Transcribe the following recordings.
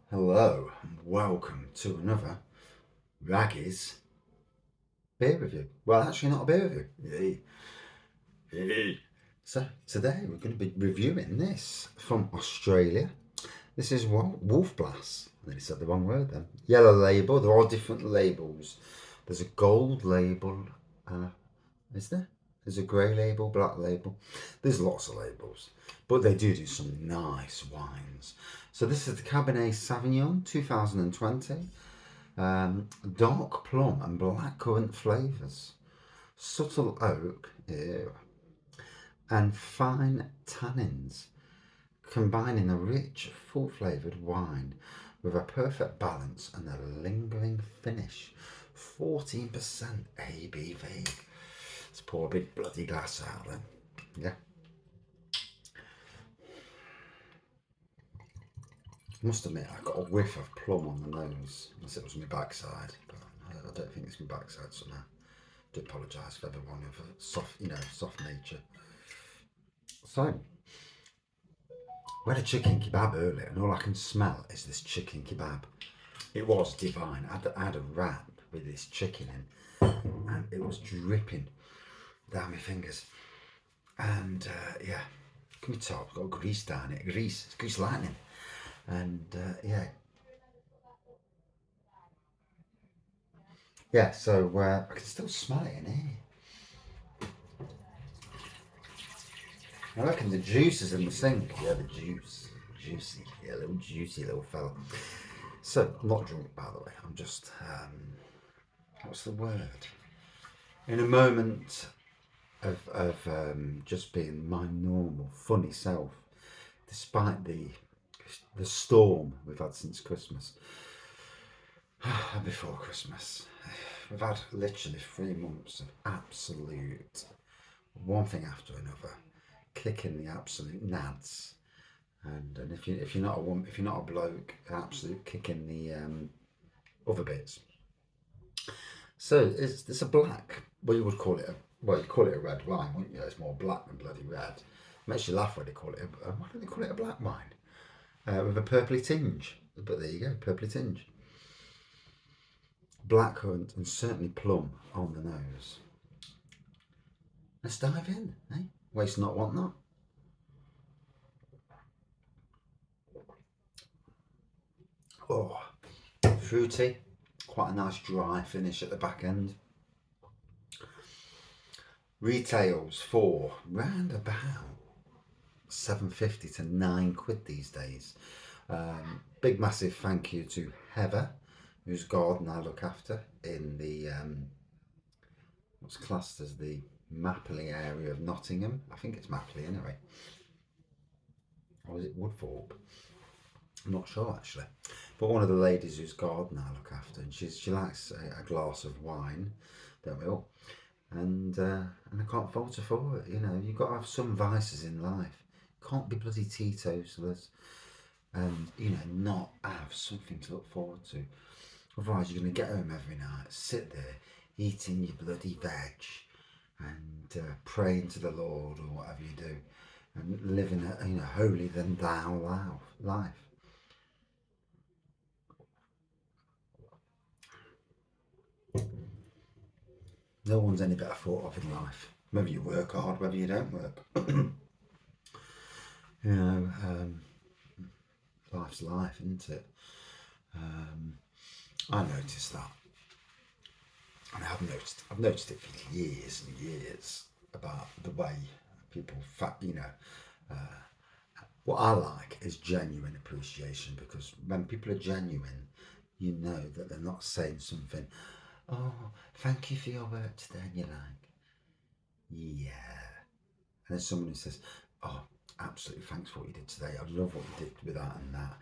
Hello and welcome to another Raggy's beer review. Well, actually, not a beer review. So, today we're going to be reviewing this from Australia. This is Wolf Blass. I nearly said the wrong word then. Yellow label. There are different labels. There's a gold label. Is there? There's a grey label, black label. There's lots of labels, but they do some nice wines. So this is the Cabernet Sauvignon 2020. Dark plum and blackcurrant flavours, subtle oak, ew, and fine tannins, combining a rich, full flavoured wine with a perfect balance and a lingering finish. 14% ABV. Let's pour a big bloody glass out then. Yeah. Must admit, I got a whiff of plum on the nose, unless it was my backside, but I don't think it's my backside somehow. I do apologise for everyone of a soft nature. So, we had a chicken kebab earlier, and all I can smell is this chicken kebab. It was divine. I had a wrap with this chicken in, and it was dripping down my fingers. And yeah, can we talk? Got grease down it. It's grease lightning. And yeah. So I can still smell it in here. I reckon the juice is in the sink. Yeah, the juice. Juicy. Yeah, little juicy little fella. So, I'm not drunk, by the way. I'm just, what's the word? In a moment of just being my normal, funny self, despite the storm we've had since Christmas. And before Christmas. We've had literally 3 months of absolute, one thing after another, kicking the absolute nads. And if you're not a woman, if you're not a bloke, absolute kicking the other bits. So it's a black. Well, you would call it you'd call it a red wine, wouldn't you? It's more black than bloody red. Makes you laugh when they call it. Why don't they call it a black wine with a purpley tinge? But there you go, purpley tinge. Blackcurrant and certainly plum on the nose. Let's dive in, eh? Waste not, want not. Oh, fruity, quite a nice dry finish at the back end. Retails for round about £7.50 to £9 these days. Big massive thank you to Heather, whose garden I look after in the what's classed as the Mapley area of Nottingham. I think it's Mapley anyway. Or is it Woodthorpe? I'm not sure actually. But one of the ladies whose garden I look after, and she likes a glass of wine, don't we all? And I can't fault her for it. You know, you've got to have some vices in life. Can't be bloody teetotalers, and not have something to look forward to. Otherwise, you're going to get home every night, sit there, eating your bloody veg, and praying to the Lord or whatever you do, and living a holy than thou life. No one's any better thought of in life. Whether you work hard, whether you don't work. you know, life's life, isn't it? I noticed that. And I've noticed it for years and years about the way people, what I like is genuine appreciation, because when people are genuine, you know that they're not saying something, oh, thank you for your work today, and you're like, yeah. And there's someone who says, oh, absolutely, thanks for what you did today. I love what you did with that and that.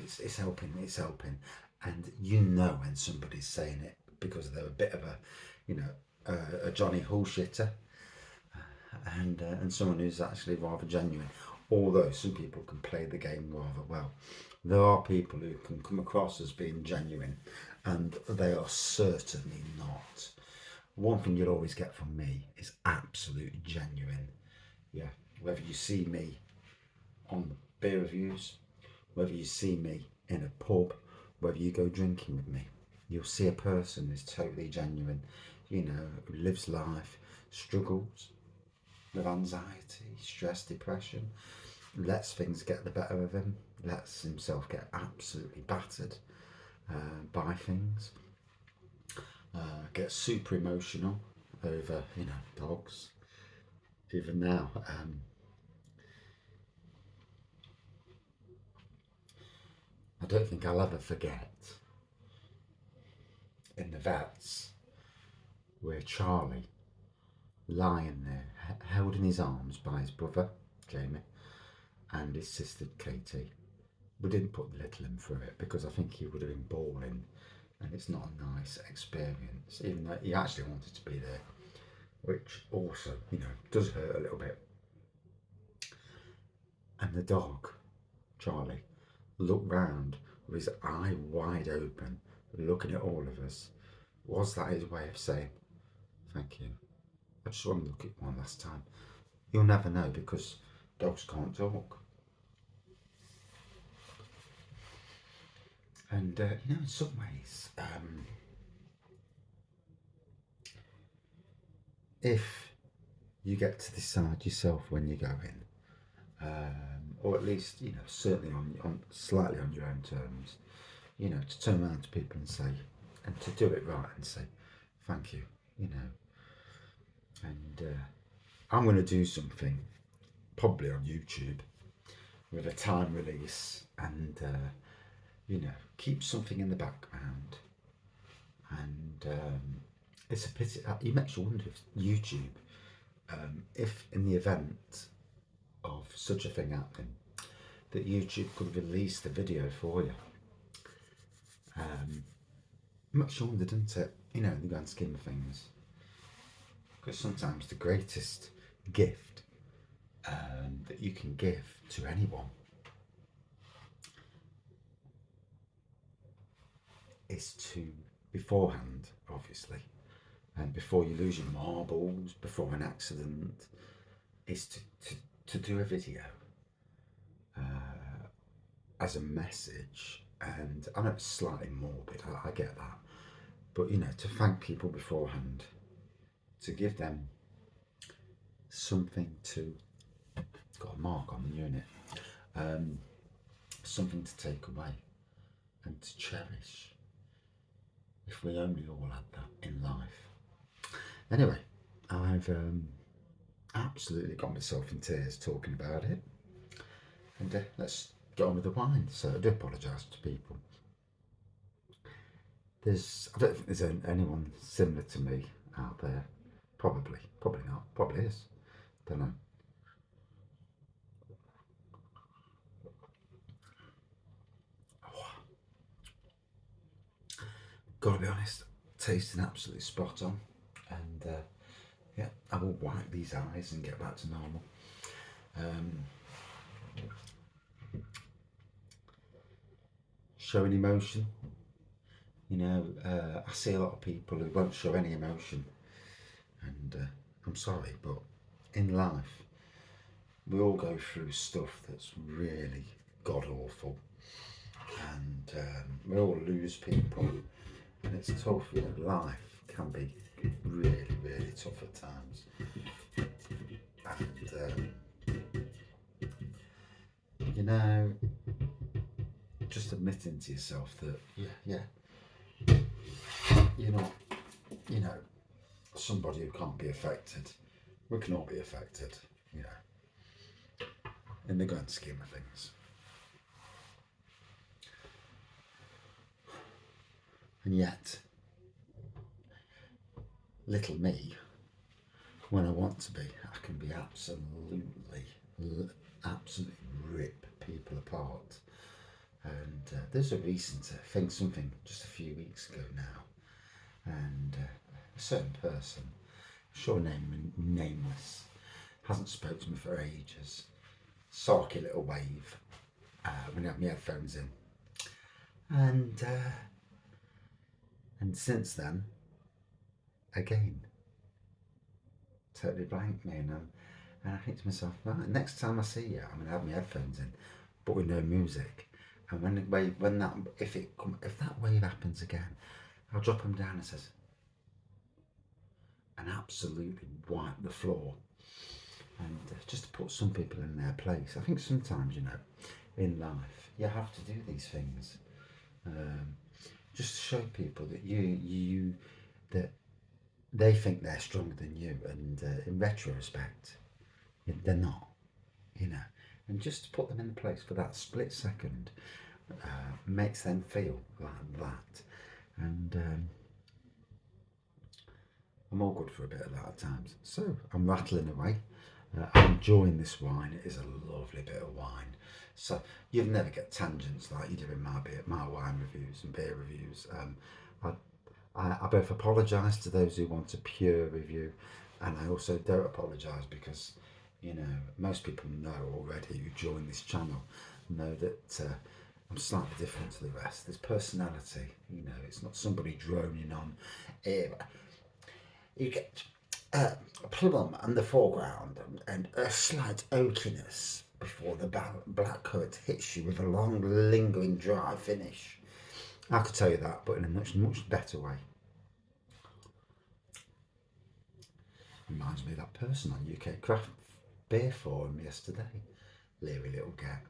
It's helping. And you know when somebody's saying it because they're a bit of a Johnny Bullshitter, and someone who's actually rather genuine. Although some people can play the game rather well, there are people who can come across as being genuine, and they are certainly not. One thing you'll always get from me is absolute genuine. Whether you see me on beer reviews, whether you see me in a pub, whether you go drinking with me, you'll see a person who's totally genuine, you know, who lives life, struggles with anxiety, stress, depression, lets things get the better of him, lets himself get absolutely battered by things, gets super emotional over, you know, dogs. Even now, I don't think I'll ever forget in the vets where Charlie lying there, held in his arms by his brother, Jamie, and his sister, Katie. We didn't put the little in through it because I think he would have been bawling, and it's not a nice experience, even though he actually wanted to be there, which also, you know, does hurt a little bit. And the dog, Charlie, looked round with his eye wide open, looking at all of us. Was that his way of saying, thank you? I just want to look at one last time. You'll never know because dogs can't talk. And, you know, in some ways, if you get to decide yourself when you go in, or at least, you know, certainly on slightly on your own terms, you know, to turn around to people and say, and to do it right and say, thank you, you know. And I'm going to do something, probably on YouTube, with a time release and, you know, keep something in the background. And it's a pity, it makes you wonder if YouTube, if in the event of such a thing happening, that YouTube could release the video for you. Makes you wonder, doesn't it? You know, in the grand scheme of things. Because sometimes the greatest gift that you can give to anyone is to, beforehand, obviously, and before you lose your marbles, before an accident, is to do a video as a message. And I know it's slightly morbid, I get that, but you know, to thank people beforehand, to give them something to, got a mark on the unit, something to take away and to cherish. If we only all had that in life. Anyway, I've absolutely got myself in tears talking about it, and let's get on with the wine. So I do apologise to people. I don't think there's anyone similar to me out there. Probably not. Probably is. Don't know. Gotta be honest, tasting absolutely spot on, and yeah, I will wipe these eyes and get back to normal. Showing emotion, you know, I see a lot of people who won't show any emotion, and I'm sorry, but in life we all go through stuff that's really god awful, and we all lose people, and it's tough. You know, life can be really, really tough at times, and you know, just admitting to yourself that you're not, you know, somebody who can't be affected. We can all be affected, you know, in the grand scheme of things. And yet, little me, when I want to be, I can be absolutely rip people apart. And there's a recent thing, something just a few weeks ago now, and a certain person, sure nameless, hasn't spoken to me for ages. Sarky little wave when I have my headphones in, and since then, again, totally blanked me, and I think to myself, right, next time I see you, I'm gonna have my headphones in, but with no music, And if that wave happens again, I'll drop them down and absolutely wipe the floor. And just to put some people in their place. I think sometimes, in life, you have to do these things. Just to show people that that they think they're stronger than you, and in retrospect, they're not. And just to put them in place for that split second makes them feel like that. And I'm all good for a bit of that at times. So I'm rattling away. I'm enjoying this wine. It is a lovely bit of wine. So you'll never get tangents like you do in my wine reviews and beer reviews. I both apologise to those who want a pure review, and I also don't apologise because, most people know already who join this channel know that I'm slightly different to the rest. There's personality, it's not somebody droning on. You get a plum in the foreground and a slight oakiness before the black currant hits you with a long, lingering, dry finish. I could tell you that, but in a much, much better way. Reminds me of that person on UK Craft Beer Forum yesterday. Leery little cat.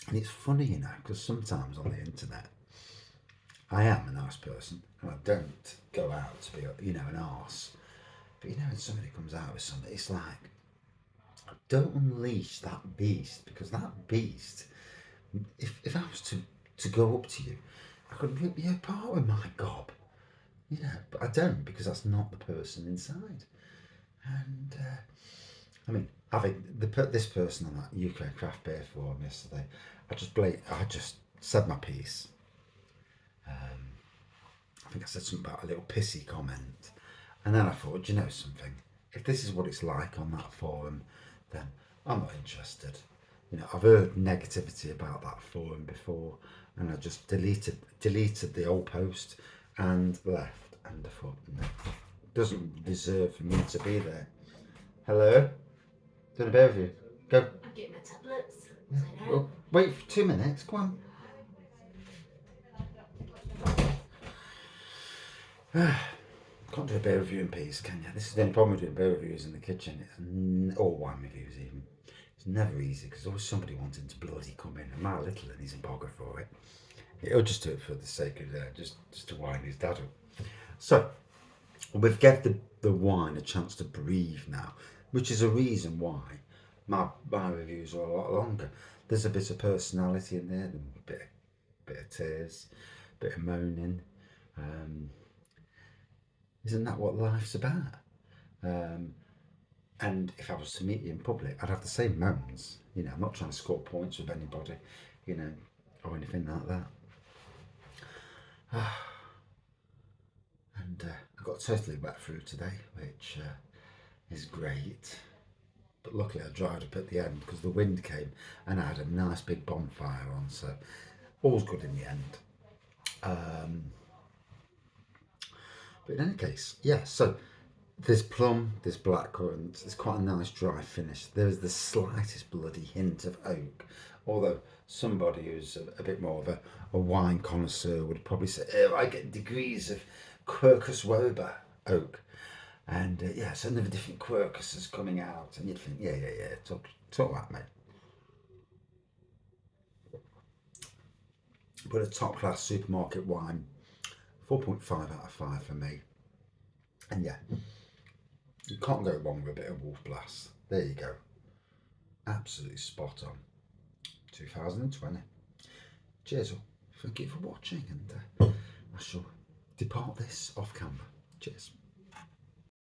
And it's funny, because sometimes on the internet, I am a nice person and I don't go out to be, an arse. But when somebody comes out with something, it's like, don't unleash that beast, because that beast, if I was to go up to you, I could rip you apart with my gob, but I don't, because that's not the person inside. And having this person on that UK Craft Beer Forum yesterday, I just said my piece. I think I said something about a little pissy comment, and then I thought, do you know something? If this is what it's like on that forum, then I'm not interested. I've heard negativity about that forum before, and I just deleted the old post and left. And I thought, no, it doesn't deserve for me to be there. Hello, doing a beer review. Go. I'm getting my tablets. Yeah. Well, wait for 2 minutes. Come on. Can't do a beer review in peace, can you? This is the only problem with doing beer reviews in the kitchen. Or wine reviews even. It's never easy because there's always somebody wanting to bloody come in, and my little and he's a bogger for it. He'll just do it for the sake of just to wind his dad up. So we've given the wine a chance to breathe now, which is a reason why my reviews are a lot longer. There's a bit of personality in there, a bit of tears, a bit of moaning. Isn't that what life's about? And if I was to meet you in public, I'd have the same moans. I'm not trying to score points with anybody, or anything like that. And I got totally wet through today, which is great. But luckily I dried up at the end because the wind came and I had a nice big bonfire on, so all's good in the end. But in any case, yeah, so there's plum, there's blackcurrant, there's quite a nice dry finish. There's the slightest bloody hint of oak, although somebody who's a bit more of a wine connoisseur would probably say, oh, I get degrees of Quercus woba oak. And so another different Quercus coming out, and you'd think, yeah, talk that, mate. But a top class supermarket wine, 4.5 out of 5 for me. And yeah, you can't go wrong with a bit of Wolf Blass. There you go. Absolutely spot on. 2020. Cheers all. Thank you for watching, and I shall depart this off camera. Cheers.